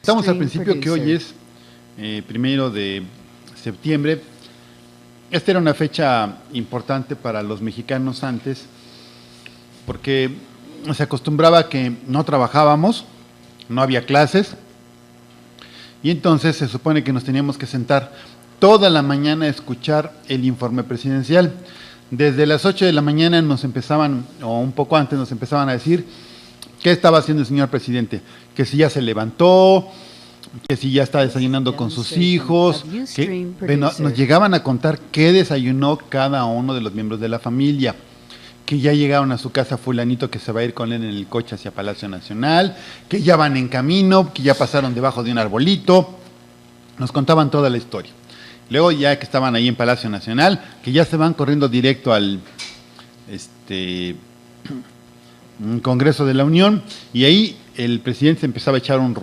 Estamos al principio, que hoy es 1 de septiembre. Esta era una fecha importante para los mexicanos antes, porque se acostumbraba que no trabajábamos, no había clases, y entonces se supone que nos teníamos que sentar toda la mañana a escuchar el informe presidencial. Desde las 8 de la mañana nos empezaban, o un poco antes, nos empezaban a decir qué estaba haciendo el señor presidente, que si ya se levantó, que si ya está desayunando con sus hijos, que nos llegaban a contar qué desayunó cada uno de los miembros de la familia, que ya llegaron a su casa fulanito que se va a ir con él en el coche hacia Palacio Nacional, que ya van en camino, que ya pasaron debajo de un arbolito. Nos contaban toda la historia. Luego, ya que estaban ahí en Palacio Nacional, que ya se van corriendo directo al Congreso de la Unión, y ahí el presidente empezaba a echar un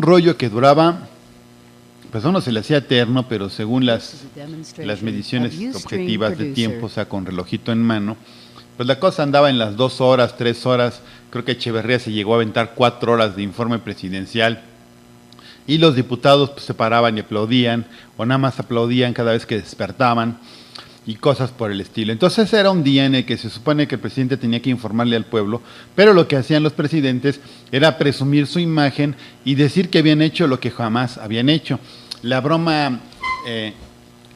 rollo que duraba, pues a uno se le hacía eterno, pero según las mediciones objetivas de tiempo, o sea, con relojito en mano, pues la cosa andaba en las 2 horas, 3 horas. Creo que Echeverría se llegó a aventar 4 horas de informe presidencial, y los diputados pues se paraban y aplaudían, o nada más aplaudían cada vez que despertaban, y cosas por el estilo. Entonces era un día en el que se supone que el presidente tenía que informarle al pueblo, pero lo que hacían los presidentes era presumir su imagen y decir que habían hecho lo que jamás habían hecho. La broma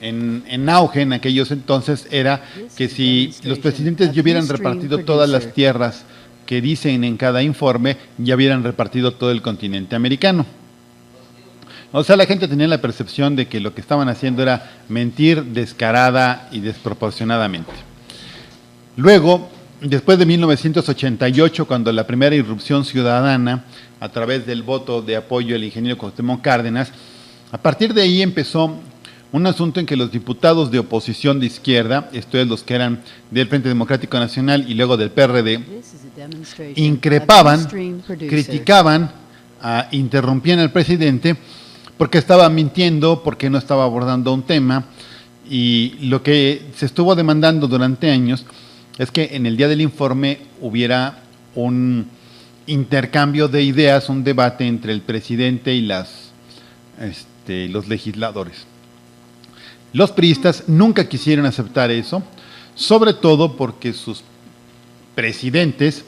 en auge en aquellos entonces era que si los presidentes ya hubieran repartido todas las tierras que dicen en cada informe, ya hubieran repartido todo el continente americano. O sea, la gente tenía la percepción de que lo que estaban haciendo era mentir descarada y desproporcionadamente. Luego, después de 1988, cuando la primera irrupción ciudadana, a través del voto de apoyo al ingeniero Cuauhtémoc Cárdenas, a partir de ahí empezó un asunto en que los diputados de oposición de izquierda, esto es, los que eran del Frente Democrático Nacional y luego del PRD, increpaban, criticaban, interrumpían al presidente porque estaba mintiendo, porque no estaba abordando un tema. Y lo que se estuvo demandando durante años es que en el día del informe hubiera un intercambio de ideas, un debate entre el presidente y los legisladores. Los priistas nunca quisieron aceptar eso, sobre todo porque sus presidentes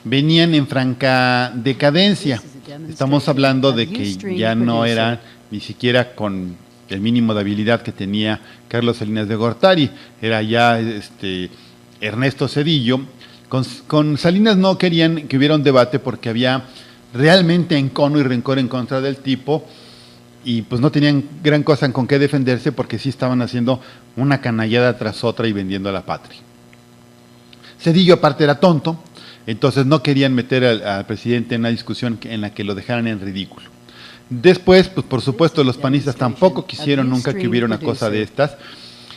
venían en franca decadencia. Estamos hablando de que ya no eran ni siquiera con el mínimo de habilidad que tenía Carlos Salinas de Gortari, era ya Ernesto Zedillo. Con Salinas no querían que hubiera un debate porque había realmente encono y rencor en contra del tipo, y pues no tenían gran cosa con qué defenderse porque sí estaban haciendo una canallada tras otra y vendiendo a la patria. Zedillo aparte era tonto, entonces no querían meter al presidente en una discusión en la que lo dejaran en ridículo. Después, pues por supuesto, los panistas tampoco quisieron nunca que hubiera una cosa de estas,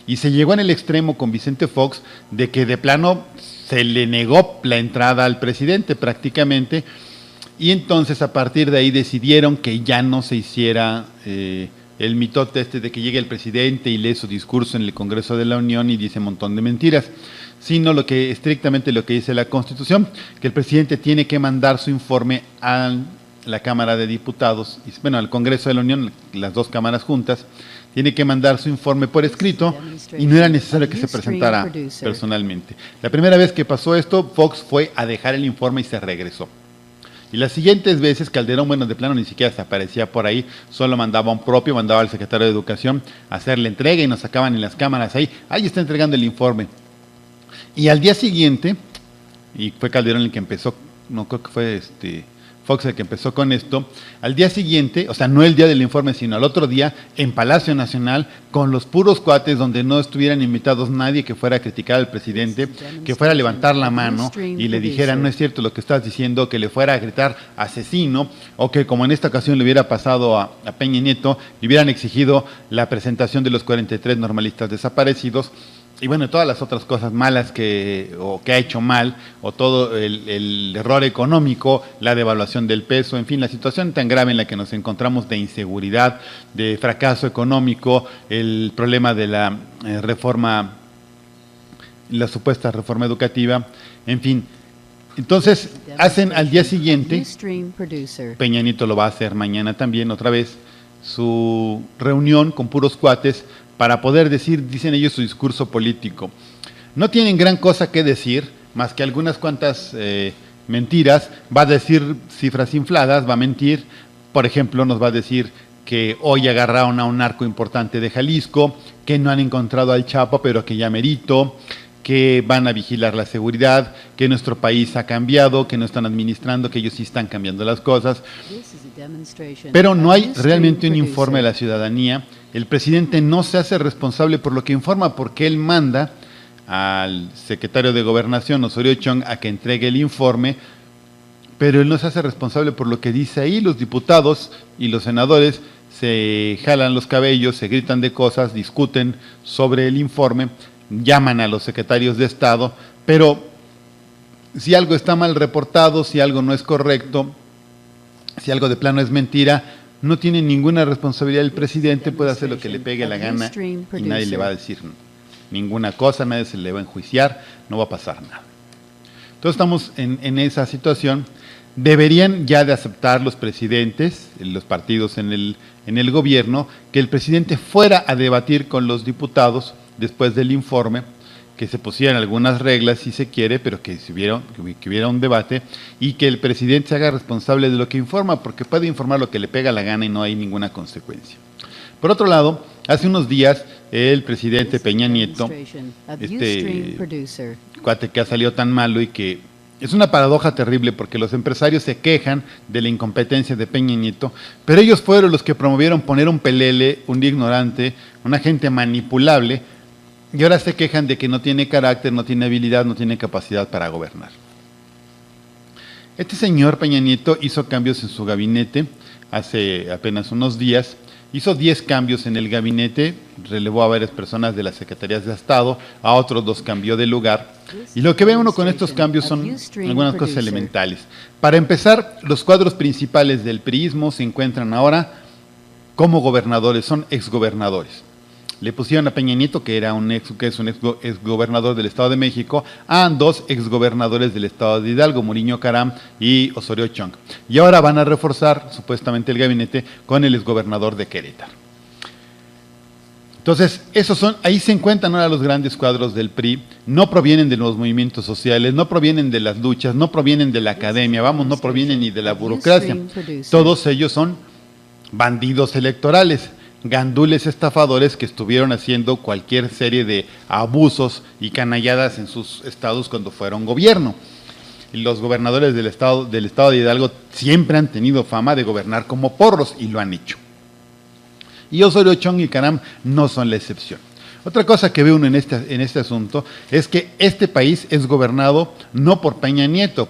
y se llegó en el extremo con Vicente Fox de que de plano se le negó la entrada al presidente prácticamente, y entonces a partir de ahí decidieron que ya no se hiciera el mitote de que llegue el presidente y lee su discurso en el Congreso de la Unión y dice un montón de mentiras, sino estrictamente lo que dice la Constitución, que el presidente tiene que mandar su informe a la Cámara de Diputados, al Congreso de la Unión, las dos cámaras juntas, tiene que mandar su informe por escrito, y no era necesario que se presentara personalmente. La primera vez que pasó esto, Fox fue a dejar el informe y se regresó. Y las siguientes veces, Calderón, de plano ni siquiera se aparecía por ahí, solo mandaba mandaba al secretario de Educación a hacer la entrega, y nos sacaban en las cámaras ahí está entregando el informe. Y al día siguiente, y fue Calderón el que empezó, no creo que fue Fox el que empezó con esto, al día siguiente, o sea, no el día del informe, sino al otro día, en Palacio Nacional, con los puros cuates, donde no estuvieran invitados nadie que fuera a criticar al presidente, que fuera a levantar la mano y le dijera, no es cierto lo que estás diciendo, que le fuera a gritar asesino, o que como en esta ocasión le hubiera pasado a Peña Nieto, le hubieran exigido la presentación de los 43 normalistas desaparecidos, y bueno, todas las otras cosas malas que ha hecho mal, o todo el error económico, la devaluación del peso, en fin, la situación tan grave en la que nos encontramos de inseguridad, de fracaso económico, el problema de la reforma, la supuesta reforma educativa, en fin. Entonces, hacen al día siguiente, Peña Nieto lo va a hacer mañana también, otra vez, su reunión con puros cuates, para poder decir, dicen ellos, su discurso político. No tienen gran cosa que decir, más que algunas cuantas mentiras. Va a decir cifras infladas, va a mentir. Por ejemplo, nos va a decir que hoy agarraron a un narco importante de Jalisco, que no han encontrado al Chapo, pero que ya merito, que van a vigilar la seguridad, que nuestro país ha cambiado, que no están administrando, que ellos sí están cambiando las cosas. Pero no hay realmente un informe de la ciudadanía. El presidente no se hace responsable por lo que informa, porque él manda al secretario de Gobernación, Osorio Chong, a que entregue el informe, pero él no se hace responsable por lo que dice ahí. Los diputados y los senadores se jalan los cabellos, se gritan de cosas, discuten sobre el informe, llaman a los secretarios de Estado, pero si algo está mal reportado, si algo no es correcto, si algo de plano es mentira, no tiene ninguna responsabilidad el presidente, puede hacer lo que le pegue la gana y nadie le va a decir ninguna cosa, nadie se le va a enjuiciar, no va a pasar nada. Entonces estamos en esa situación. Deberían ya de aceptar los presidentes, los partidos en el gobierno, que el presidente fuera a debatir con los diputados después del informe, que se pusieran algunas reglas si se quiere, pero que hubiera un debate, y que el presidente se haga responsable de lo que informa, porque puede informar lo que le pega la gana y no hay ninguna consecuencia. Por otro lado, hace unos días el presidente Peña Nieto, cuate que ha salido tan malo y que es una paradoja terrible, porque los empresarios se quejan de la incompetencia de Peña Nieto, pero ellos fueron los que promovieron poner un pelele, un ignorante, una gente manipulable, y ahora se quejan de que no tiene carácter, no tiene habilidad, no tiene capacidad para gobernar. Este señor Peña Nieto hizo cambios en su gabinete hace apenas unos días. Hizo 10 cambios en el gabinete, relevó a varias personas de las secretarías de Estado, a otros los cambió de lugar. Y lo que ve uno con estos cambios son algunas cosas elementales. Para empezar, los cuadros principales del priismo se encuentran ahora como gobernadores, son exgobernadores. Le pusieron a Peña Nieto, que es un exgobernador del Estado de México, a 2 exgobernadores del Estado de Hidalgo, Murillo Caram y Osorio Chong. Y ahora van a reforzar supuestamente el gabinete con el exgobernador de Querétaro. Entonces, ahí se encuentran ahora los grandes cuadros del PRI. No provienen de los movimientos sociales, no provienen de las luchas, no provienen de la academia, no provienen ni de la burocracia. Todos ellos son bandidos electorales, gandules estafadores que estuvieron haciendo cualquier serie de abusos y canalladas en sus estados cuando fueron gobierno. Y los gobernadores del estado de Hidalgo siempre han tenido fama de gobernar como porros y lo han hecho. Y Osorio Chong y Caram no son la excepción. Otra cosa que ve uno en este asunto es que este país es gobernado no por Peña Nieto,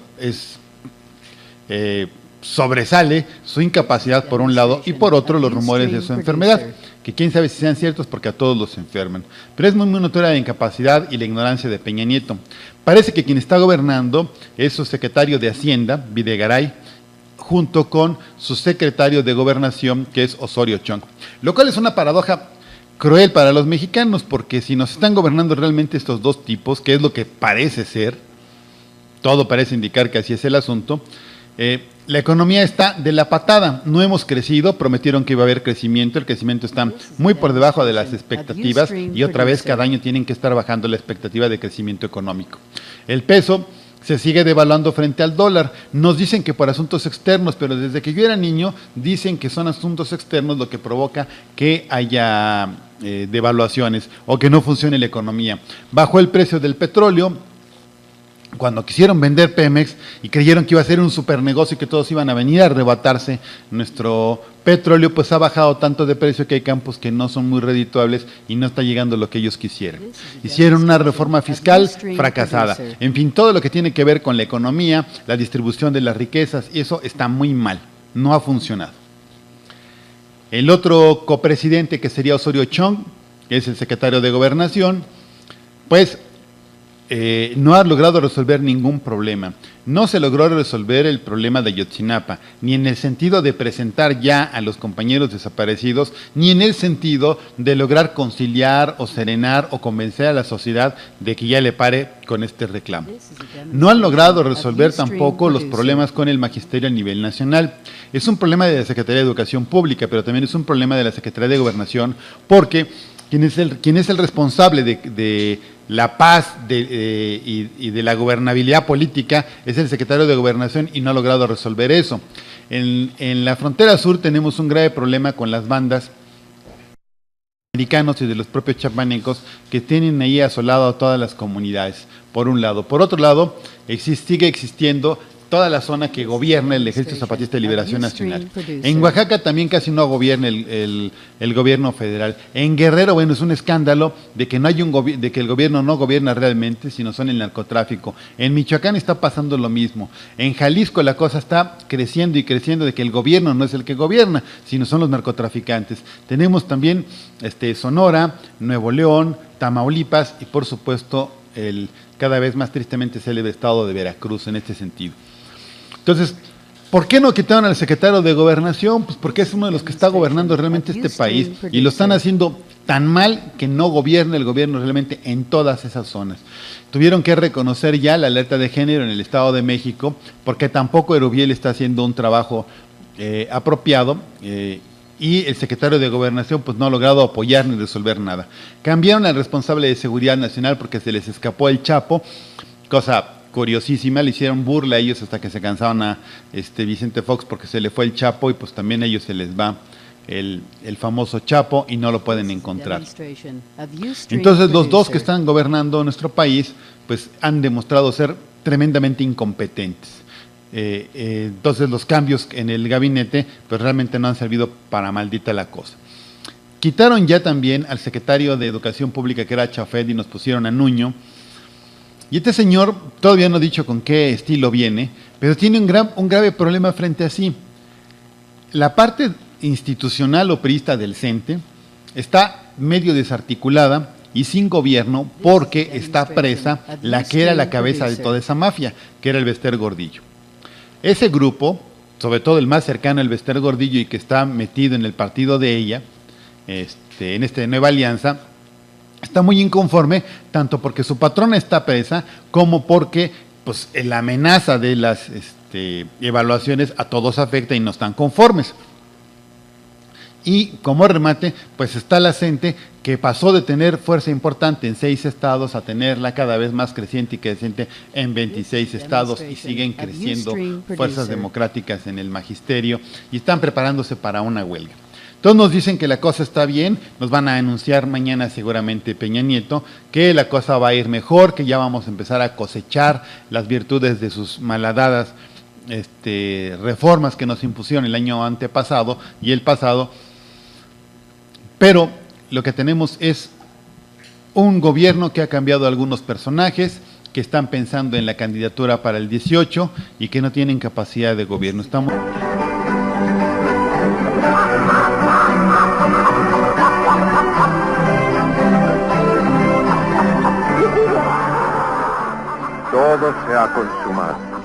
sobresale su incapacidad por un lado y por otro los rumores de su enfermedad, que quién sabe si sean ciertos porque a todos los enferman. Pero es muy notoria la incapacidad y la ignorancia de Peña Nieto. Parece que quien está gobernando es su secretario de Hacienda, Videgaray, junto con su secretario de Gobernación, que es Osorio Chong. Lo cual es una paradoja cruel para los mexicanos, porque si nos están gobernando realmente estos dos tipos, que es lo que parece ser, todo parece indicar que así es el asunto, la economía está de la patada, no hemos crecido, prometieron que iba a haber crecimiento, el crecimiento está muy por debajo de las expectativas y otra vez cada año tienen que estar bajando la expectativa de crecimiento económico. El peso se sigue devaluando frente al dólar, nos dicen que por asuntos externos, pero desde que yo era niño dicen que son asuntos externos lo que provoca que haya devaluaciones o que no funcione la economía. Bajó el precio del petróleo. Cuando quisieron vender Pemex y creyeron que iba a ser un super negocio y que todos iban a venir a arrebatarse nuestro petróleo, pues ha bajado tanto de precio que hay campos que no son muy redituables y no está llegando lo que ellos quisieran. Hicieron una reforma fiscal fracasada. En fin, todo lo que tiene que ver con la economía, la distribución de las riquezas, eso está muy mal, no ha funcionado. El otro copresidente, que sería Osorio Chong, que es el secretario de Gobernación, pues no ha logrado resolver ningún problema. No se logró resolver el problema de Ayotzinapa, ni en el sentido de presentar ya a los compañeros desaparecidos, ni en el sentido de lograr conciliar o serenar o convencer a la sociedad de que ya le pare con este reclamo. No han logrado resolver tampoco los problemas con el magisterio a nivel nacional. Es un problema de la Secretaría de Educación Pública, pero también es un problema de la Secretaría de Gobernación, porque quien es el responsable de la paz y de la gobernabilidad política es el secretario de Gobernación y no ha logrado resolver eso. En la frontera sur tenemos un grave problema con las bandas americanos y de los propios chapanecos que tienen ahí asolado a todas las comunidades, por un lado. Por otro lado, sigue existiendo toda la zona que gobierna el Ejército Zapatista de Liberación Nacional. En Oaxaca también casi no gobierna el gobierno federal. En Guerrero, bueno, es un escándalo de que de que el gobierno no gobierna realmente, sino son el narcotráfico. En Michoacán está pasando lo mismo. En Jalisco la cosa está creciendo y creciendo de que el gobierno no es el que gobierna, sino son los narcotraficantes. Tenemos también Sonora, Nuevo León, Tamaulipas y por supuesto el cada vez más tristemente célebre estado de Veracruz en este sentido. Entonces, ¿por qué no quitaron al secretario de Gobernación? Pues porque es uno de los que está gobernando realmente este país y lo están haciendo tan mal que no gobierna el gobierno realmente en todas esas zonas. Tuvieron que reconocer ya la alerta de género en el Estado de México porque tampoco Erubiel está haciendo un trabajo apropiado y el secretario de Gobernación pues no ha logrado apoyar ni resolver nada. Cambiaron al responsable de Seguridad Nacional porque se les escapó el Chapo, cosa curiosísima, le hicieron burla a ellos hasta que se cansaron a Vicente Fox porque se le fue el Chapo y pues también a ellos se les va el famoso Chapo y no lo pueden encontrar. Entonces los dos que están gobernando nuestro país pues han demostrado ser tremendamente incompetentes. Entonces los cambios en el gabinete pues realmente no han servido para maldita la cosa. Quitaron ya también al secretario de Educación Pública que era Chafed y nos pusieron a Nuño. Y este señor todavía no ha dicho con qué estilo viene, pero tiene un grave problema frente a sí. La parte institucional o priista del CENTE está medio desarticulada y sin gobierno porque está presa la que era la cabeza de toda esa mafia, que era el Bester Gordillo. Ese grupo, sobre todo el más cercano al Bester Gordillo y que está metido en el partido de ella, en esta nueva alianza, está muy inconforme, tanto porque su patrona está presa, como porque pues, la amenaza de las evaluaciones a todos afecta y no están conformes. Y como remate, pues está la CENTE, que pasó de tener fuerza importante en 6 estados a tenerla cada vez más creciente y creciente en 26 estados y siguen creciendo fuerzas democráticas en el magisterio y están preparándose para una huelga. Todos nos dicen que la cosa está bien, nos van a anunciar mañana seguramente Peña Nieto, que la cosa va a ir mejor, que ya vamos a empezar a cosechar las virtudes de sus malhadadas reformas que nos impusieron el año antepasado y el pasado, pero lo que tenemos es un gobierno que ha cambiado algunos personajes, que están pensando en la candidatura para el 18 y que no tienen capacidad de gobierno. Todo se ha consumado.